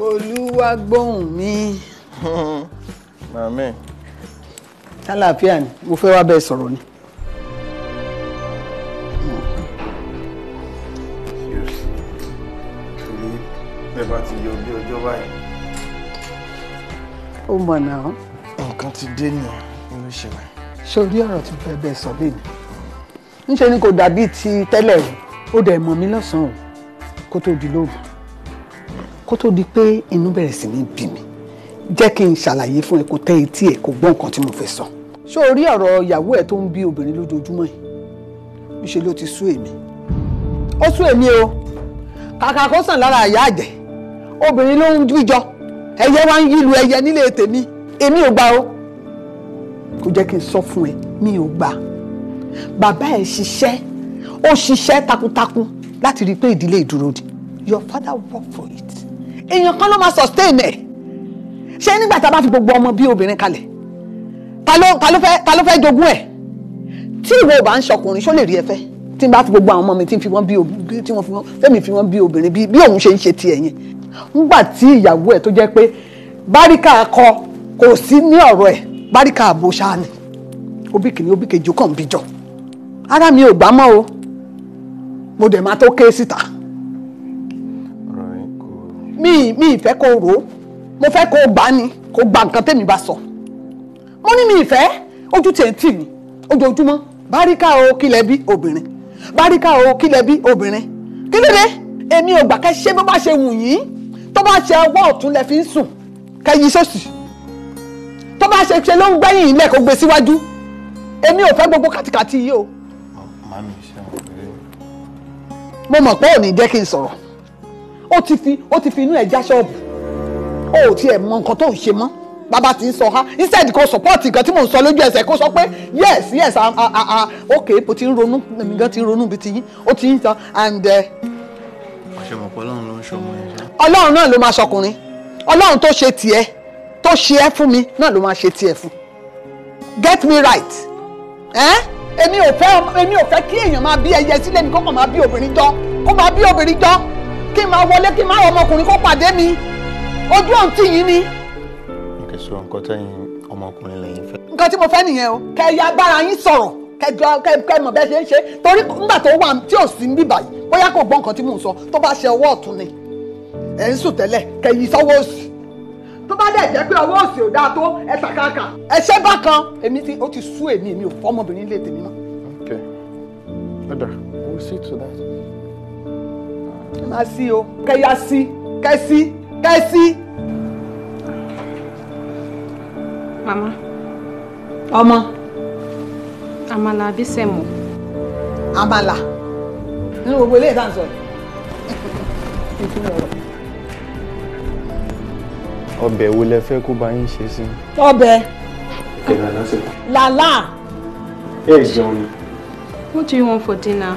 Olúwa gbóhùn mi. Màmí. Àlàáfíà ni, mo fẹ́ wá bẹ́ẹ̀ sọ̀rọ̀ ni. Torí bẹ́ẹ̀ bá ti yọ bí ọjọ́ báyìí. Ó mọ̀ náà. Nǹkan ti dé nìyẹn nínú ìṣẹ̀lẹ̀. Ṣé orí ọ̀rọ̀ tí mo fẹ́ bẹ́ẹ̀ sọ lé ni? Níṣe ni kò dàbí ti tẹ́lẹ̀ o, ó dẹ̀ mọ̀ mí lọ́sàn-án o, kó tó di lóru. Kó tó di pé inú bẹ̀rẹ̀ sí ní bí mi. Jẹ́ kí n ṣàlàyé fún ẹ kó tẹ́ etí ẹ kó gbọ́ nǹkan tí mo fẹ́ sọ. Ṣé orí ọ̀rọ̀ ìyàwó ẹ tó ń bí obìnrin lójoojúmọ́ yìí? Níṣe ló ti sú èmi. Ó sú èmi o. Kàkà kó sàn lára àyà àjẹ́. Obìnrin ló ń jíjọ. Ẹyẹ wá ń yílu ẹyẹ nílé tèmi. Èmi ò gbà o. Kò jẹ́ kí n sọ fún ẹ, mi ò gbà. Bàbá ẹ ṣiṣẹ́, ó ṣiṣẹ́ takuntakun láti rí i pé ìdílé ìdúró di. Your father worked for it. Èèyàn kan ló máa sustain ẹ̀. Ṣé nígbà tá a bá fi gbogbo ọmọ bí obìnrin kalẹ̀? Ta ló fẹ́ jogún ẹ̀? Tí ìwọ ò bá ń ṣọkùnrin, ṣó lè rí ẹ fẹ́? Tí n bá fi gbogbo àwọn ọmọ mi tí n fi wọ́n bí obìnrin, tí wọ́n fi wọ́n fẹ́mi fi wọ́n bí obìnrin bí òun ṣe ń ṣe tiẹ̀ yẹn. Nígbà tí ìyàwó ẹ̀ tó jẹ́ pé báríkà kọ kò sí ní ọ̀rọ̀ ẹ̀, báríkà àbò ṣáà ni. Òbí kìíní òbí kejì kàn bí jọ. Ara mi ò gbà mọ́ o. Mo dẹ̀ máa tó ké síta. Mi ìfẹ́ kó rò ó. Mo fẹ́ kó gbà ni, kó gba nǹkan tèmi bá sọ. Mo ní mi ìfẹ́, ojú tẹ̀ ń tì mí, ojoojúmọ́. Báríkà o kílẹ̀ bí obìnrin. Báríkà o kílẹ̀ bí obìnrin. Kí ló dé? Èmi ò gbà kẹ́ ṣe bó bá ṣe wù yín. Tó bá ṣe ọwọ́ ọ̀tún lẹ fi ń sùn, kẹ́ yí sósì. Tó bá ṣe ló ń gbẹ́yìn ilẹ̀ kó gbé síwájú. Èmi ò fẹ́ gbogbo kàtìkàtì yìí o. Màmí ṣe àwọn ọ̀rẹ́. Mo mọ̀ pé ò ní jẹ́ kí n sọ̀rọ̀. Ó ti fi inú ẹ̀ já ṣọ́ọ̀bù. Ó ò tiẹ̀ mọ nǹkan tó ń ṣe mọ́. Bàbá ti ń sọ ha. Instead kó support nǹkan tí mò ń sọ lójú ẹsẹ̀ kó sọ pé yes okay bó ti ń ronú èmi gan ti ń ronú bí ti yín. Ó ti ń sọ and. Ọ̀ṣẹ̀mọ̀pọ̀ Ọlọ́run ló ń ṣọmọ ẹ̀ ṣá. Ọlọ́run náà ló máa ṣọkùnrin. Ọlọ́run tó ṣe tiẹ̀ tó ṣe ẹ́ fún mi náà ló máa ṣe tiẹ̀ fún. Get me right. Èmi ò fẹ́ kí èèyàn máa bí ẹyẹ sílé mi kó kàn máa bí obìnrin jọ kó máa bí obìnrin jọ kí n máa wọlé kí n máa ọmọkùnrin kó pàdé mi ojú òun tì yín ni. Okay, so nǹkan tẹ́yìn ọmọkùnrin lẹ́yìn fẹ́. Nǹkan tí mo fẹ́ nìyẹn o kẹ́ ya bára yín sọ̀rọ̀ kẹ́ mọ̀ bẹ́ẹ̀ ṣe ń ṣe torí nígbà tó wà tí ò sí ń bíbà yìí bóyá kò gbọ́ nǹkan tí mò ń sọ tó bá ṣe ọwọ́ ọ̀tún ni ẹ̀ ń sùn tẹ́lẹ̀ kẹ́ yí sọ́wọ́ òsì tó bá dẹ̀ jẹ́ pé ọwọ́ òsì ò dáa tó ẹ tàkàkà ẹ ṣe bákan ó ti sú èmi ò fọ́mọbìnrin lè tèmi mọ́. Okay. Better. We'll see to that. Má sí o, kẹ́yà sí, kẹ́sí. Mama. Ọmọ. Àmàlà àbí sẹ̀mọ́? Àmàlà. Nínú gbogbo ilé ìdáǹsọ̀ Ọbẹ̀ wo lẹ fẹ́ kó bá yín ṣe sí? Ọbẹ̀. Okay, lálá sí. Lálá. Ẹ jẹun ni. What do you want for dinner?